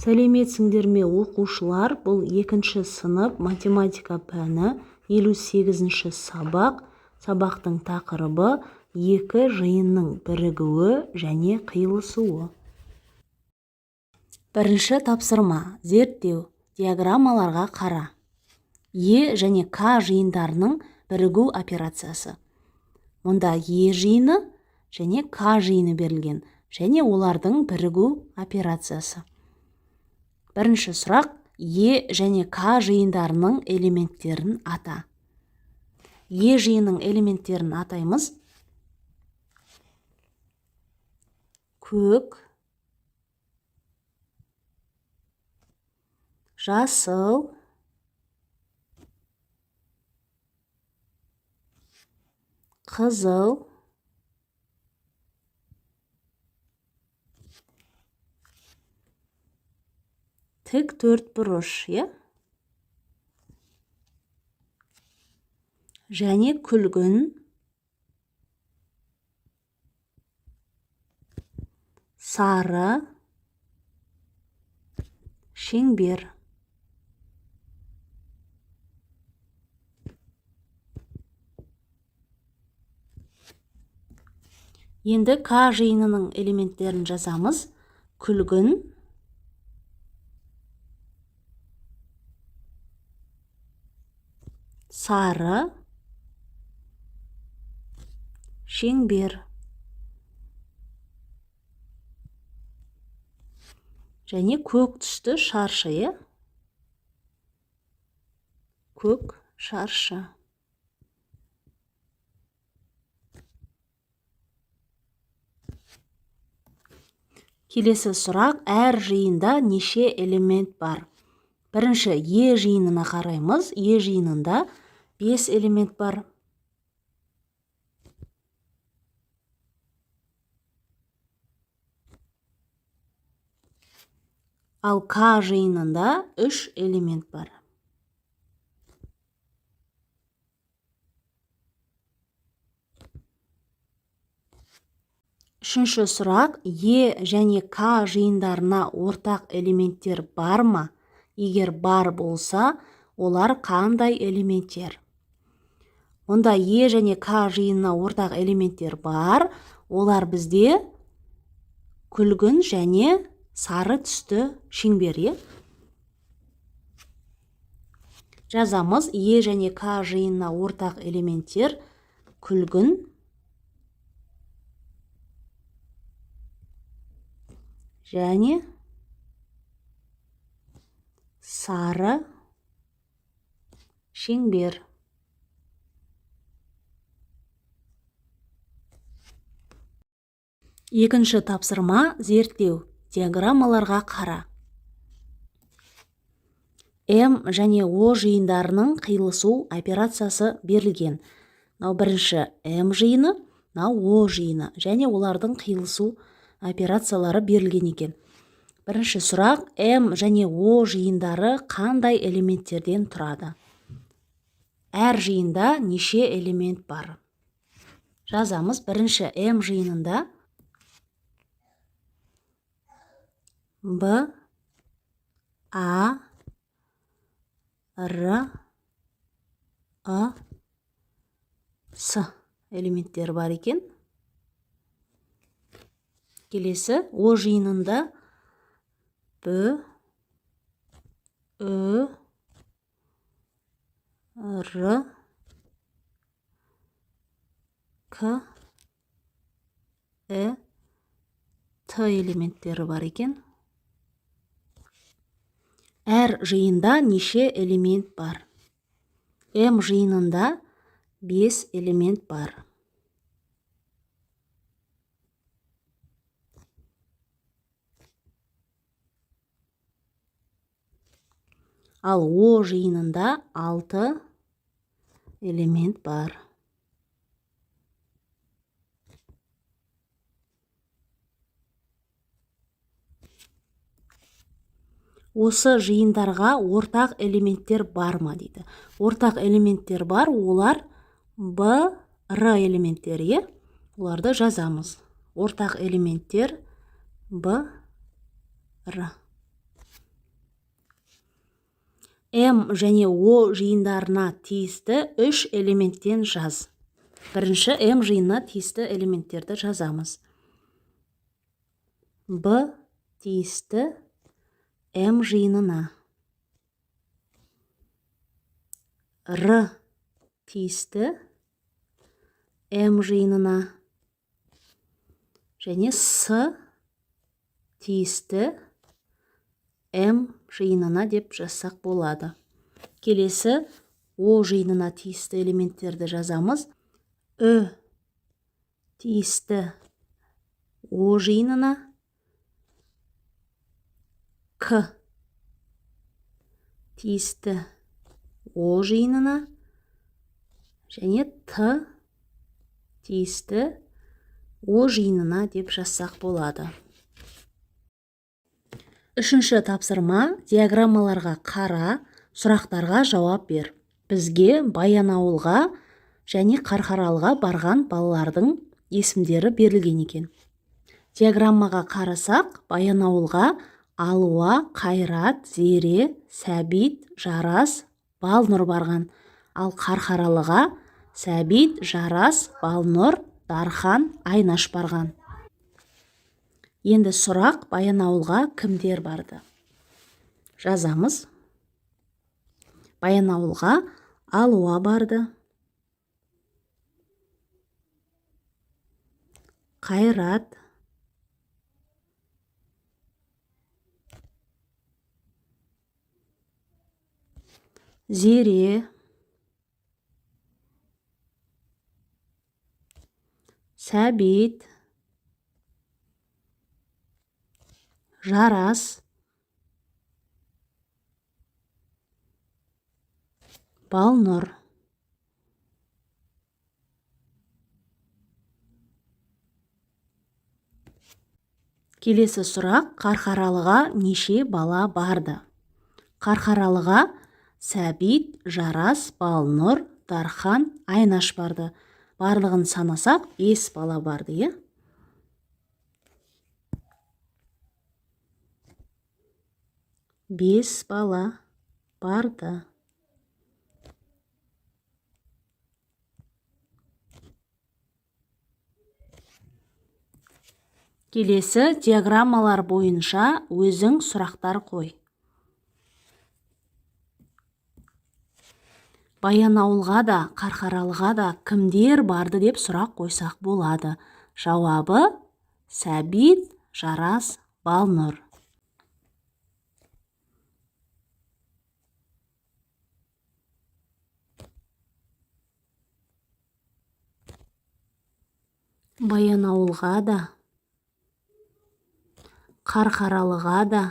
Сәлеметсіңдер ме оқушылар, бұл 2-ші сынып математика пәні 58-ші сабақ. Сабақтың тақырыбы 2 жиынның бірігуі және қиылысуы. Бірінші тапсырма: зерттеу. Диаграммаларға қара. Е және К жиындарының бірігу операциясы. Мұнда Е жиыны және К жиыны берілген, және олардың бірігу операциясы. Бірінші сұрақ: Е және К жиындарының элементтерін ата. Е жиынның элементтерін атаймыз. Көк, жасыл, қызыл, тік төртбұрыш, және күлгін, сары, шеңбер. Енді К жиынының элементтерін жазамыз. Күлгін, сары, шеңбер. Және көк түсті шаршы, көк шаршы. Келесі сұрақ: әр жиында неше элемент бар? Бірінші Е жиынына қараймыз. Е жиынында 5 элемент бар. Ал К жиынында 3 элемент бар. Үшінші сұрақ: Е және К жиындарына ортақ элементтер бар ма? Егер бар болса, олар қандай элементтер? Онда Е және К жиынына ортақ элементтер бар. Олар бізде күлгін және сары түсті шеңбер. Жазамыз. Е және К жиынына ортақ элементтер күлгін және сары шеңбер. Екінші тапсырма: зерттеу. Диаграммаларға қара. М және О жиындарының қиылысу операциясы берілген. Бірінші М жиыны, О жиыны, және олардың қиылысу операциялары берілген екен. Бірінші сұрақ: М және О жиындары қандай элементтерден тұрады? Әр жиында неше элемент бар? Жазамыз. Бірінші М жиынында Б, А, Р, С элементтері бар екен. Келесі О жиынында Б, Ү, Р, К, Т элементтері бар екен. Әр жиында неше элемент бар? М жиынында 5 элемент бар. Ал О жиынында 6 элемент бар. Осы жиындарға ортақ элементтер бар ма дейді. Ортақ элементтер бар, олар Б, Р элементтері. Оларды жазамыз. Ортақ элементтер Б, Р. М және О жиындарына тиісті 3 элементтен жаз. Бірінші М жиынына тиісті элементтерді жазамыз. Б тиісті М жиынына. Р тиісті М жиынына. Және С тиісті М жиынына деп жазсақ болады. Келесі О жиынына тиісті элементтерді жазамыз. Ү тиісті О жиынына. К тиісті О жиынына. Және Т тиісті О жиынына деп жазсақ болады. Үшінші тапсырма: диаграммаларға қара, сұрақтарға жауап бер. Бізге Баянауылға және Қарқаралыға барған балалардың есімдері берілген екен. Диаграммаға қарасақ, Баянауылға Алуа, Қайрат, Зере, Сәбит, Жарас, Балнұр барған. Ал Қарқаралыға Сәбит, Жарас, Балнұр, Дархан, Айнаш барған. Енді сұрақ: Баянауылға кімдер барды? Жазамыз. Баянауылға Алуа барды. Қайрат, Зере, Сәбит, Жарас, Балнұр. Келесі сұрақ: Қарқаралыға неше бала барды? Қарқаралыға Сәбит, Жарас, Балнұр, Дархан, Айнаш барды. Барлығын санасақ 5 бала барды, 5 бала барды. Келесі диаграммалар бойынша өзің сұрақтар қой. Баянауылға да, Қарқаралыға да кімдер барды деп сұрақ қойсақ болады. Жауабы: Сәбит, Жарас, Балнұр. Баянауылға да, Қарқаралыға да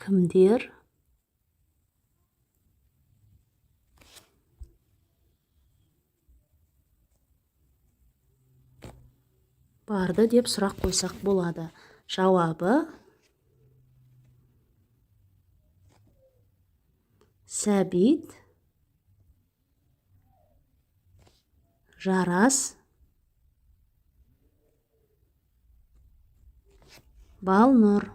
кімдер барды деп сұрақ қойсақ болады. Жауабы: Сәбит, Жарас, Балнұр.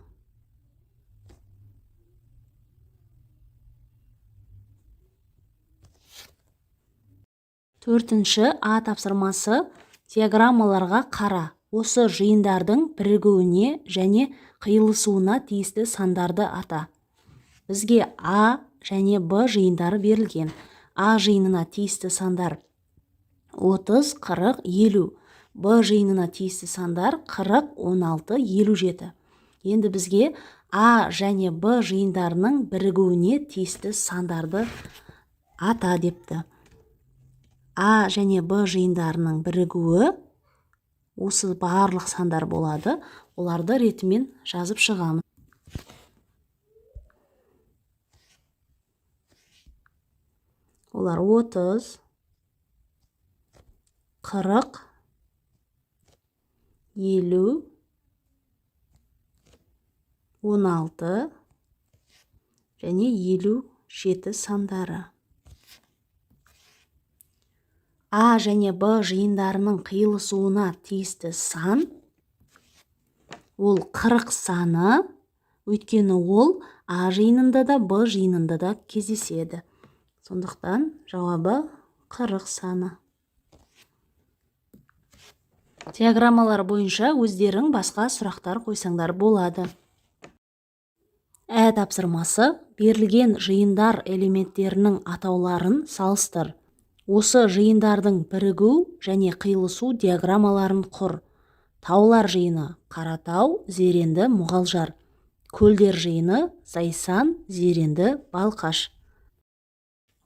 Төртінші А тапсырмасы: диаграммаларға қара. Осы жиындардың бірігуіне және қиылысуына тиісті сандарды ата. Бізге А және Б жиындары берілген. А жиынына тиісті сандар 30, 40, 50. Б жиынына тиісті сандар 40, 16, 57. Енді бізге А және Б жиындарының бірігуіне тиісті сандарды ата депті. А және Б жиындарының бірігуі осы барлық сандар болады. Оларды ретімен жазып шығамыз. Олар 30, 40, 50, 16 және 57 сандары. А және Б жиындарының қиылысуына тиісті сан ол 40 саны, өйткені ол А жиынында да Б жиынында да кездеседі. Сондықтан жауабы 40 саны. Диаграммалар бойынша өздерің басқа сұрақтар қойсаңдар болады. Тапсырмасы берілген жиындар элементтерінің атауларын салыстыр. Осы жиындардың бірігу және қиылысу диаграммаларын құр. Таулар жиыны Қаратау, Зеренді, Мұғалжар. Көлдер жиыны Зайсан, Зеренді, Балқаш.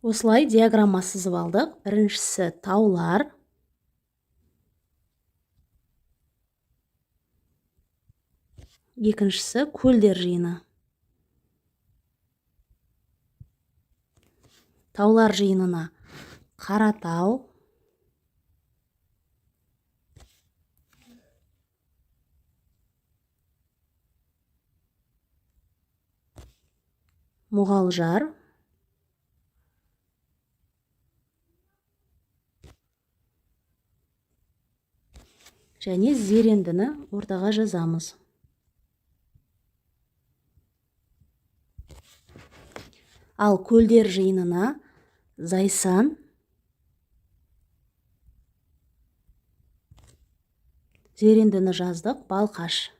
Осылай диаграмма сызып алдық. Біріншісі таулар. Екіншісі көлдер жиыны. Таулар жиынына Қаратау, Мұғалжар, және Зерендіні ортаға жазамыз. Ал көлдер жиынына Зайсан, Зерендіні жаздық, Балқаш.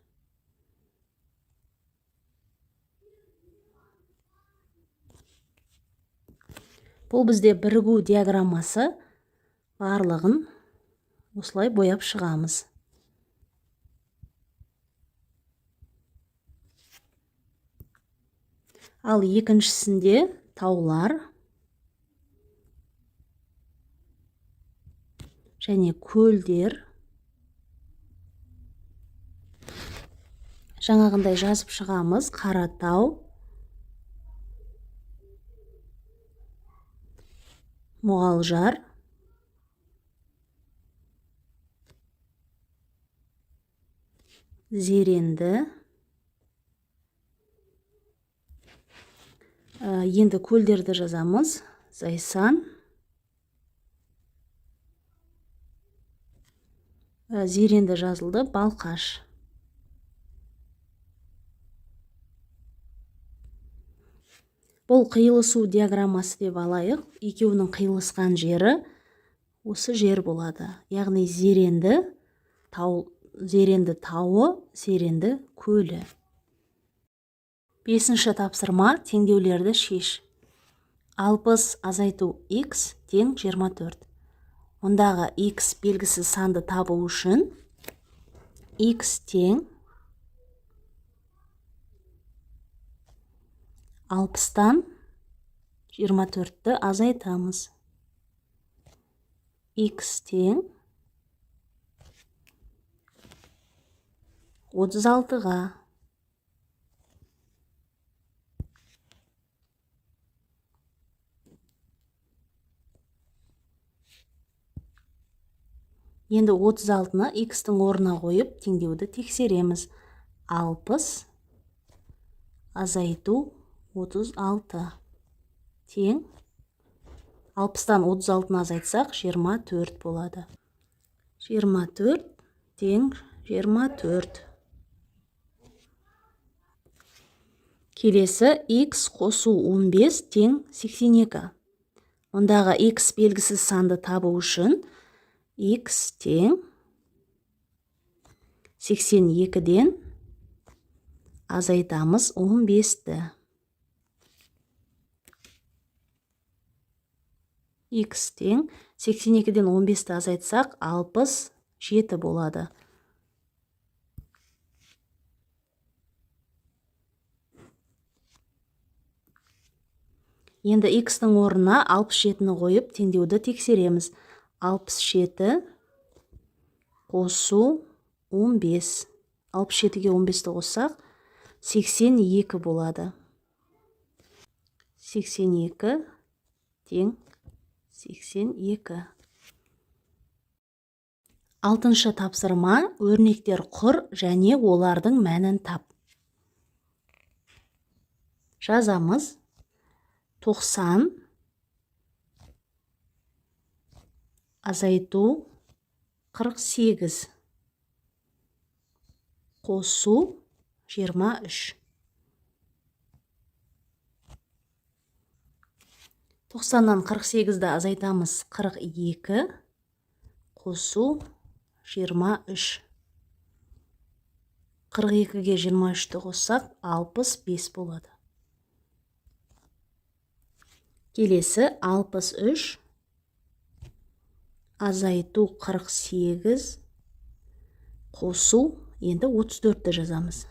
Бұл бізде бірігу диаграммасы, барлығын осылай бояп шығамыз. Ал екіншісінде таулар және көлдер. Жаңағындай жазып шығамыз. Қаратау, Мұғалжар, Зеренді. Енді көлдерді жазамыз. Зайсан, Зеренді жазылды, Балқаш. Бұл қиылысу диаграммасы деп алайық. Екеуінің қиылысқан жері осы жер болады. Яғни Зеренді тауы, Зеренді көлі. 5-ші тапсырма теңдеулерді шеш. 60 азайту x тең 24. Ондағы x белгісі санды табу үшін x тең 60-тан 24-ті азайтамыз. X тең 36-ға. Енді 36-ны x-тің орнына қойып теңдеуді тексереміз. 60 азайту 36 тең 60-тан 36-ны азайтсақ 24 болады. 24 тең 24. Келесі x қосу 15 тең 82. Ондағы x белгісіз санды табу үшін x тең 82-ден азайтамыз 15-ті. X тең 82-ден 15-ті азайтсақ 67 болады. Енді x-тің орнына 67-ні қойып теңдеуді тексереміз. 67 қосу 15. 67-ге 15-ті қоссақ 82 болады. 82 тең 82. 6-шы тапсырма өрнектер құр және олардың мәнін тап. Жазамыз. 90 азайту 48, қосу 23. 90-нан 48-ді азайтамыз 42, қосу 23. 42-ге 23-ті қоссақ 65 болады. Келесі 63, азайту 48, қосу енді 34-ті жазамыз.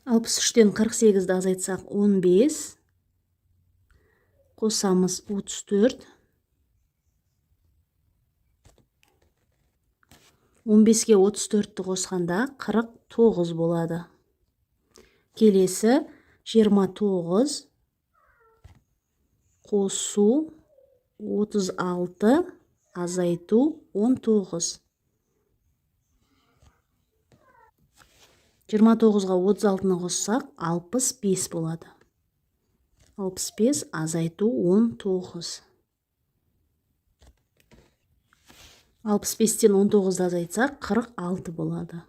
63-тен 48-ді азайтсақ 15, қосамыз 34, 15-ге 34-ті қосқанда 49 болады. Келесі 29, қосу 36, азайту 19. 29-ға 36-ны қоссақ 65 болады. 65, азайту 19. 65-тен 19-ды азайтсақ 46 болады.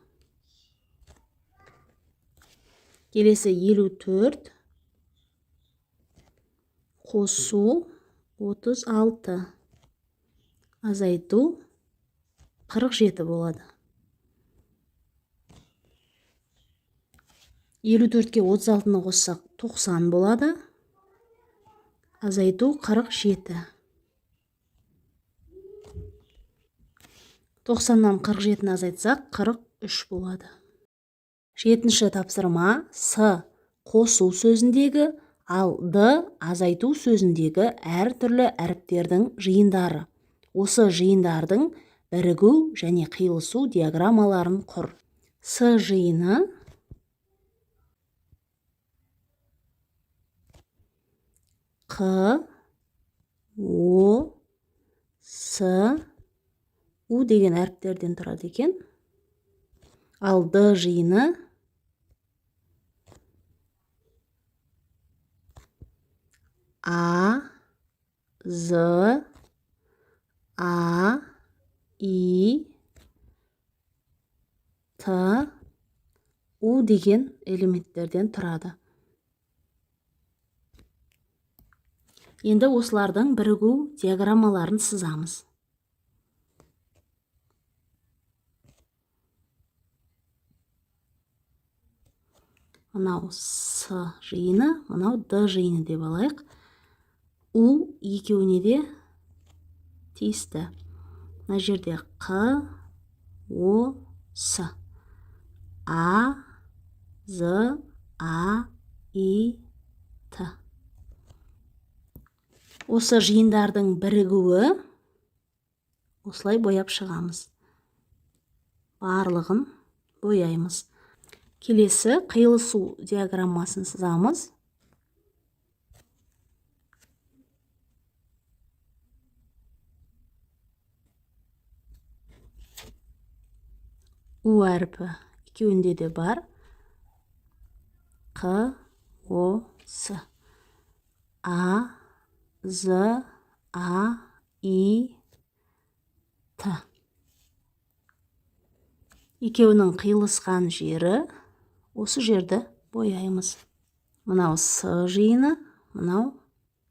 Келесі 54, қосу 36, азайту 47 болады. 54-ке 36-ны қоссақ 90 болады, азайту 47. 90-нан 47-ні азайтсақ 43 болады. 7-ші тапсырма С қосу сөзіндегі, ал Д азайту сөзіндегі әртүрлі әріптердің жиындары. Осы жиындардың бірігу және қиылысу диаграммаларын құр. С жиыны Q, O, S, U деген әріптерден тұрады екен. Ал Д жиыны А, З, А, И, Т, У деген элементтерден тұрады. Енді осылардың бірігу диаграммаларын сызамыз. Мынау С жиыны, мынау Д жиыны деп алайық. У екеуіне де тиісті. Мына жерде Q, O, S. А, З, А, И, Т. Осы жиындардың бірігуі осылай бояп шығамыз. Барлығын бояймыз. Келесі қиылысу диаграммасын сызамыз. У әрпі екеуінде де бар. Q, O, S. А, З, А, И, Т. Екеуінің қиылысқан жері осы жерді бояймыз. Мынау С жиыны, мынау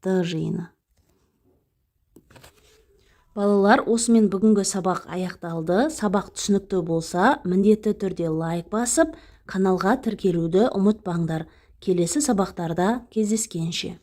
Д жиыны. Балалар, осымен бүгінгі сабақ аяқталды. Сабақ түсінікті болса, міндетті түрде лайк басып, каналға тіркелуді ұмытпаңдар. Келесі сабақтарда кездескенше.